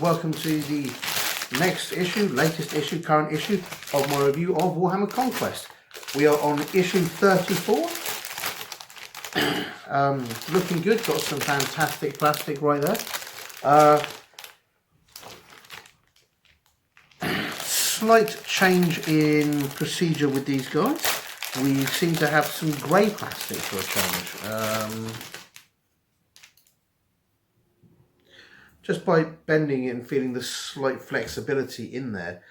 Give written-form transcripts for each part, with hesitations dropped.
welcome to the next issue, latest issue, current issue of my review of Warhammer Conquest. We are on issue 34. Looking good, got some fantastic plastic right there. Slight change in procedure with these guys. We seem to have some grey plastic for a change. Just by bending it and feeling the slight flexibility in there.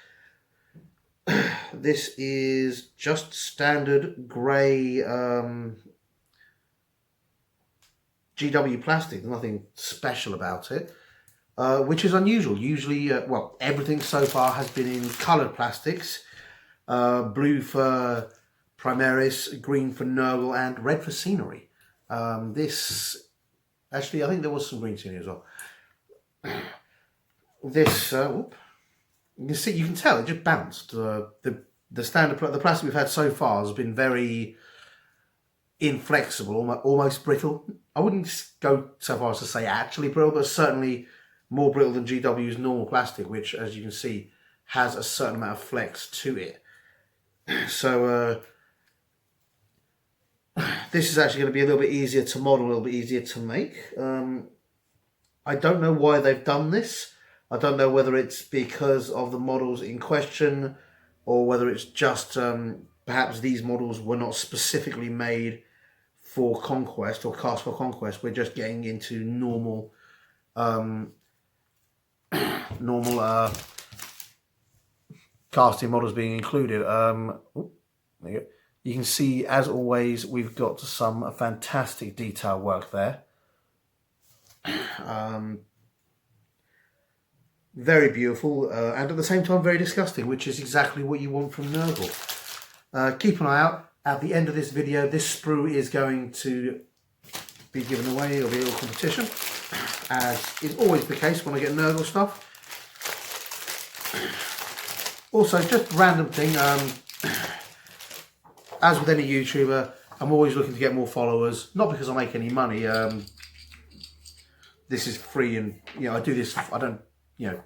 This is just standard grey GW plastic. There's nothing special about it, which is unusual. Usually, well, everything so far has been in coloured plastics. Blue for Primaris, green for Nurgle, and red for scenery. This, actually, I think there was some green scenery as well. This, you can see, you can tell it just bounced. The standard, the plastic we've had so far has been very inflexible, almost brittle. I wouldn't go so far as to say actually brittle, but certainly more brittle than GW's normal plastic, which, as you can see, has a certain amount of flex to it. So this is actually going to be a little bit easier to model, a little bit easier to make. I don't know why they've done this. I don't know whether it's because of the models in question, or whether it's just perhaps these models were not specifically made for Conquest or cast for Conquest. We're just getting into normal casting models being included. There you go. You can see, as always, we've got some fantastic detail work there. Very beautiful, and at the same time very disgusting, which is exactly what you want from Nurgle. Keep an eye out. At the end of this video, this sprue is going to be given away. It'll be a little competition, as is always the case when I get Nurgle stuff. Also, just a random thing, as with any YouTuber, I'm always looking to get more followers, not because I make any money. This is free, and I do this, I don't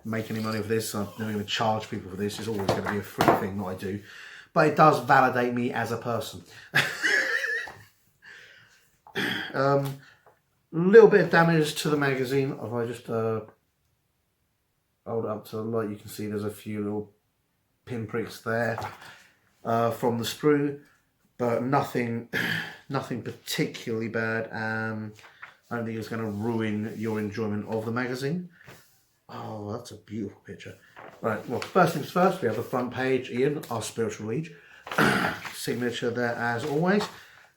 make any money for this. I'm never going to charge people for this. It's always going to be a free thing that I do, but it does validate me as a person. Little bit of damage to the magazine. If I just hold it up to the light, you can see there's a few little pinpricks there from the sprue, but nothing particularly bad. I don't think it's going to ruin your enjoyment of the magazine. Oh, that's a beautiful picture. Right, well, first things first, we have the front page, Ian, our spiritual liege. Signature there as always.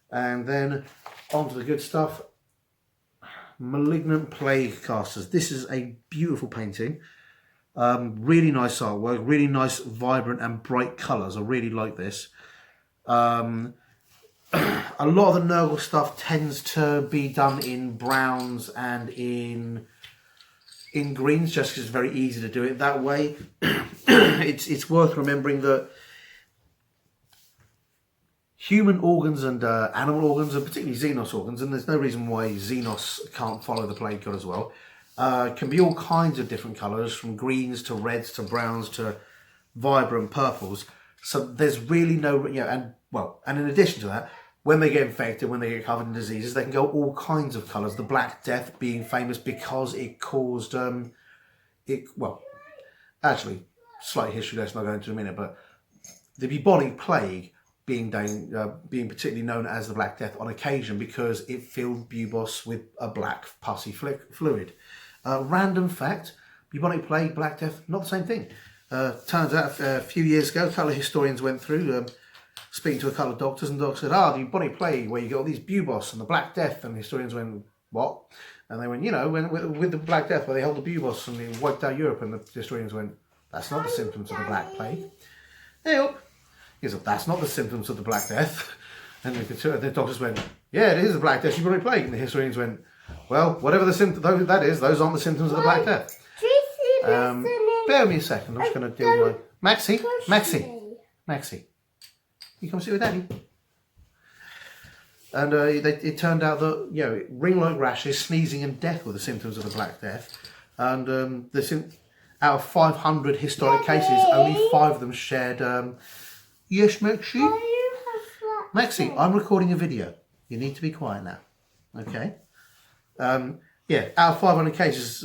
And then on to the good stuff. Malignant Plague Casters. This is a beautiful painting. Really nice artwork, really nice, vibrant and bright colours. I really like this. A lot of the Nurgle stuff tends to be done in browns and in greens, just because it's very easy to do it that way. It's worth remembering that human organs and animal organs, and particularly Xenos organs, and there's no reason why Xenos can't follow the Plague God as well, can be all kinds of different colours, from greens to reds to browns to vibrant purples. So there's really no, and in addition to that, when they get infected, when they get covered in diseases, they can go all kinds of colours. The Black Death being famous because it caused, actually, slight history lesson I'll go into in a minute, but the bubonic plague being particularly known as the Black Death on occasion because it filled Bubos with a black pussy fluid. Random fact, bubonic plague, Black Death, not the same thing. Turns out a few years ago, a couple of historians went through, speaking to a couple of doctors, and the doctor said, the bubonic plague, where you get all these Bubos and the Black Death, and the historians went, what? And they went, with the Black Death, where they held the Bubos and they wiped out Europe, and the historians went, that's not the symptoms of the Black Plague. He said, that's not the symptoms of the Black Death. And the doctors went, yeah, it is the Black Death, bubonic plague. And the historians went, well, whatever the symptom that is, those aren't the symptoms of the Black Death. Bear with me a second, I'm just going to deal with my... Maxie. You come sit with Daddy. And it turned out that ring-like rashes, sneezing, and death were the symptoms of the Black Death. And out of 500 historic cases, only 5 of them shared. Yes, Maxie? Maxie, I'm recording a video. You need to be quiet now. Okay? Yeah, out of 500 cases,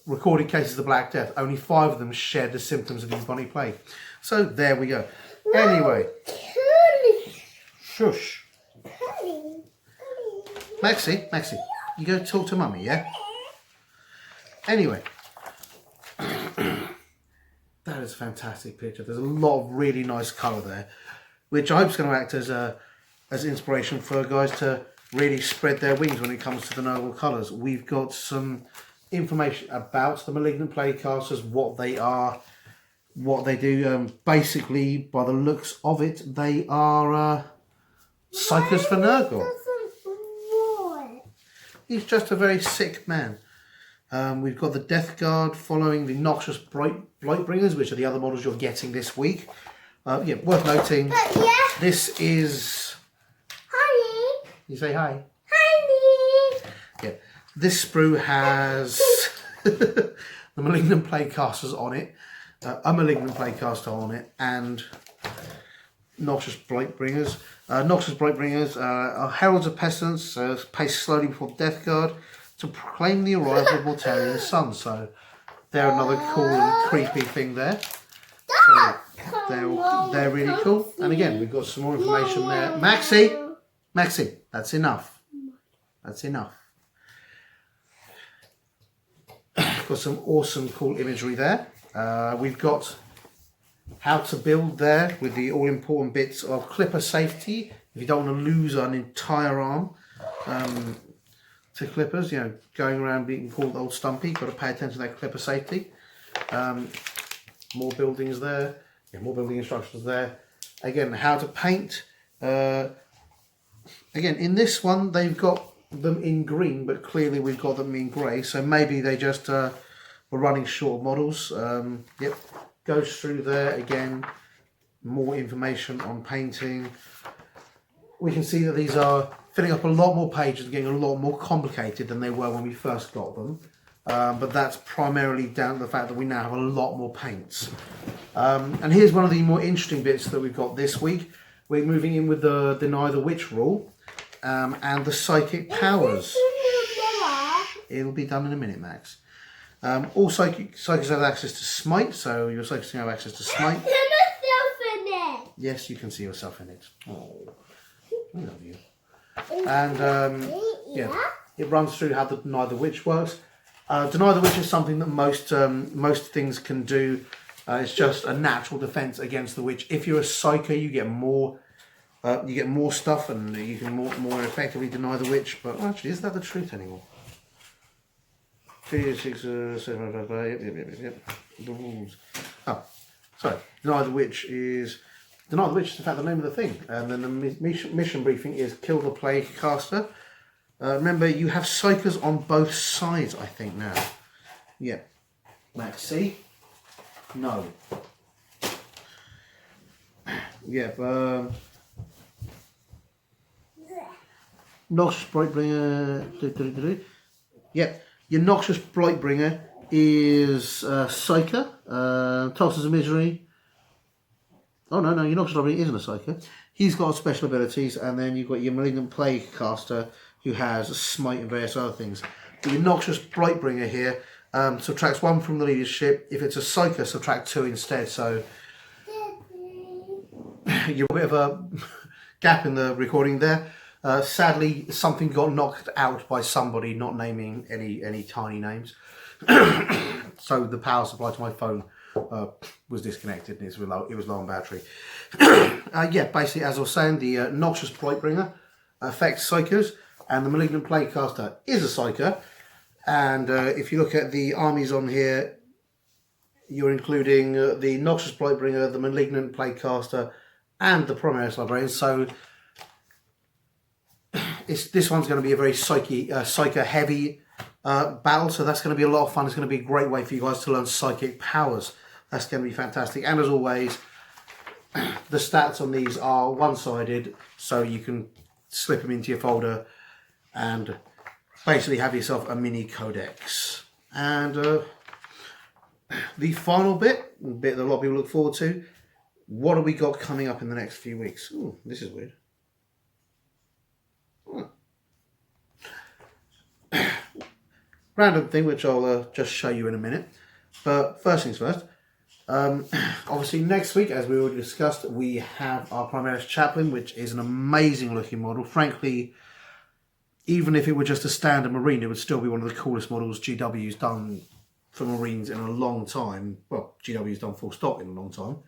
recorded cases of the Black Death, only 5 of them shared the symptoms of the bubonic plague. So there we go. Anyway. Shush. Maxie, you go talk to Mummy, yeah? Anyway. That is a fantastic picture. There's a lot of really nice colour there, which I hope is going to act as inspiration for guys to really spread their wings when it comes to the noble colours. We've got some information about the malignant plague casters, what they are, what they do. Basically, by the looks of it, they are psychers for Nurgle. He's just a very sick man. We've got the Death Guard following the noxious Blightbringers, which are the other models you're getting this week. Yeah, worth noting. This is... Hi. You say hi. Hi. Yeah, this sprue has the Malignant Plague Casters on it, a Malignant Plague Caster on it, and Noxious Blightbringers. Noxious Blightbringers are Heralds of Pestilence, paced slowly before the Death Guard to proclaim the arrival of Mortarian Sun. So they're another cool and creepy thing there. So they're really cool. And again, we've got some more information there. Maxie, that's enough. That's enough. Got some awesome cool imagery there. We've got how to build there with the all important bits of clipper safety. If you don't want to lose an entire arm to clippers, you know, going around being called old Stumpy, got to pay attention to that clipper safety. More buildings there. Yeah, more building instructions there. Again, how to paint. Again, in this one, they've got them in green, but clearly we've got them in grey. So maybe they just were running short of models. Yep, goes through there again. More information on painting. We can see that these are filling up a lot more pages and getting a lot more complicated than they were when we first got them. But that's primarily down to the fact that we now have a lot more paints. And here's one of the more interesting bits that we've got this week. We're moving in with the Deny the Witch rule and the psychic powers. It'll be done in a minute, Max. All psychics have access to smite, so your psychics can have access to smite. I see myself in it. Yes, you can see yourself in it. Oh, I love you. And yeah, it runs through how the Deny the Witch works. Deny the Witch is something that most things can do. It's just a natural defense against the witch. If you're a psycho, you get more stuff, and you can more effectively deny the witch. But actually, is that the truth anymore? 3, 6, 7, 5, yep. The rules. Oh, sorry. Deny the Witch is in fact the name of the thing, and then the mission briefing is kill the plague caster. Remember, you have psychers on both sides, I think, now. Yeah. Max, see? No. Yep. Noxious Blightbringer. Yep. Your Noxious Blightbringer is Psyker. Tosses of Misery. Oh, no, your Noxious Blightbringer isn't a Psyker. He's got special abilities, and then you've got your Malignant Plague Caster, who has a Smite and various other things. But your Noxious Blightbringer here subtracts 1 from the leadership. If it's a Psyker, subtract 2 instead. So you're a bit of a gap in the recording there. Sadly, something got knocked out by somebody, not naming any tiny names. So the power supply to my phone was disconnected, and it was low on battery. Yeah, basically, as I was saying, the Noxious Blightbringer affects Psychers, and the Malignant Plague Caster is a Psyker. And if you look at the armies on here, you're including the Noxious Blightbringer, the Malignant Plague Caster, and the Primaris Librarian. So this one's going to be a very Psyker heavy battle. So that's going to be a lot of fun. It's going to be a great way for you guys to learn psychic powers. That's going to be fantastic. And as always, the stats on these are one-sided, so you can slip them into your folder and basically have yourself a mini codex. And the final bit that a lot of people look forward to. What have we got coming up in the next few weeks? Ooh, this is weird. Random thing, which I'll just show you in a minute. But first things first. Obviously, next week, as we already discussed, we have our Primaris Chaplain, which is an amazing looking model. Frankly, even if it were just a standard Marine, it would still be one of the coolest models GW's done for Marines in a long time. Well, GW's done full stop in a long time.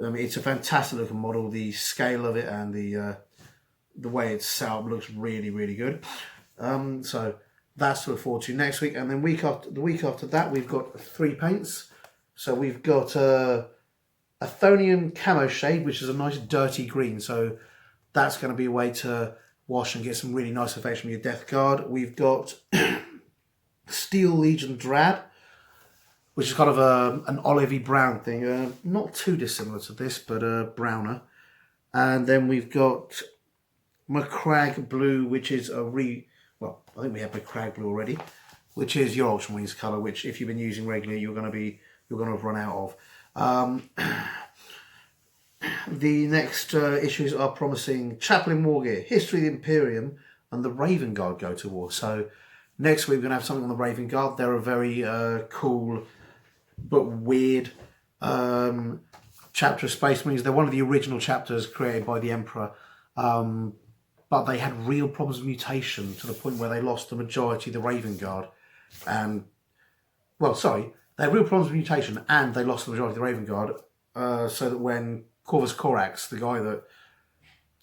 I mean, it's a fantastic looking model. The scale of it and the way it's set up looks really, really good. So that's to look forward to next week. And then the week after that, we've got 3 paints. So we've got a Athonian Camo Shade, which is a nice dirty green. So that's going to be a way to wash and get some really nice effects from your Death Guard. We've got Steel Legion Drab, which is kind of an olivey brown thing. Not too dissimilar to this, but browner. And then we've got Macragge Blue, which is well, I think we have Macragge Blue already, which is your Ultramarines colour, which if you've been using regularly, you're going to have run out of. The next issues are promising Chaplain Wargear, History of the Imperium, and the Raven Guard go to war. So next week we're going to have something on the Raven Guard. They're a very cool but weird chapter of Space Marines. They're one of the original chapters created by the Emperor, but they had real problems with mutation to the point where they lost the majority of the Raven Guard. And, well, sorry, they had real problems with mutation and they lost the majority of the Raven Guard, so that when Corvus Corax, the guy that,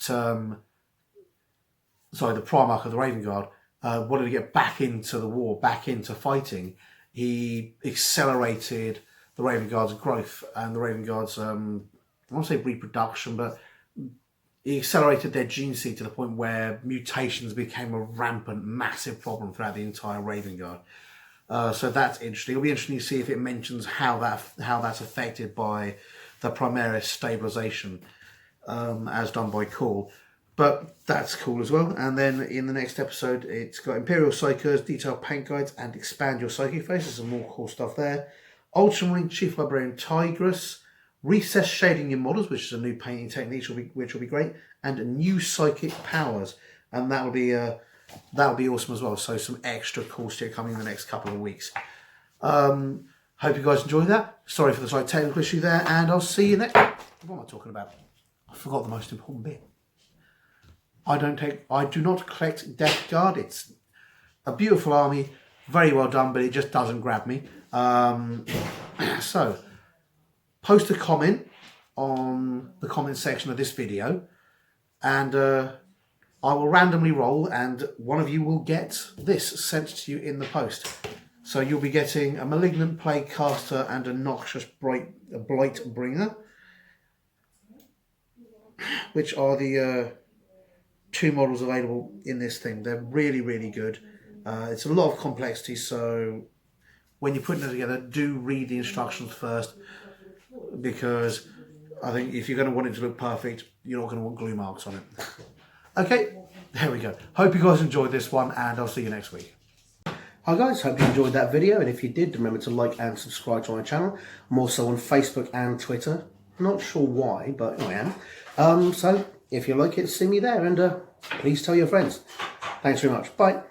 the Primarch of the Raven Guard, wanted to get back into the war, back into fighting, he accelerated the Raven Guard's growth and the Raven Guard's, I won't say reproduction, but he accelerated their gene seed to the point where mutations became a rampant, massive problem throughout the entire Raven Guard. So that's interesting. It'll be interesting to see if it mentions how that's affected by the Primaris stabilization, as done by Call. But that's cool as well. And then in the next episode, it's got Imperial Psychers, detailed paint guides, and expand your psychic face. There's some more cool stuff there. Ultramarine Chief Librarian Tigress, recess shading your models, which is a new painting technique, which will be great, and new psychic powers, and that will be awesome as well. So some extra cool shit coming in the next couple of weeks. Hope you guys enjoyed that. Sorry for the slight technical issue there, and I'll see you next. What am I talking about? I forgot the most important bit. I do not collect Death Guard. It's a beautiful army, very well done, but it just doesn't grab me. So, post a comment on the comment section of this video, and I will randomly roll, and one of you will get this sent to you in the post. So you'll be getting a Malignant Plague Caster and a Noxious Blight Bringer, which are the 2 models available in this thing. They're really, really good. It's a lot of complexity, so when you're putting it together, do read the instructions first, because I think if you're going to want it to look perfect, you're not going to want glue marks on it. Okay, there we go. Hope you guys enjoyed this one, and I'll see you next week. Hi guys, hope you enjoyed that video, and if you did, remember to like and subscribe to my channel. I'm also on Facebook and Twitter. Not sure why, but I am. So if you like it, see me there, and please tell your friends. Thanks very much. Bye.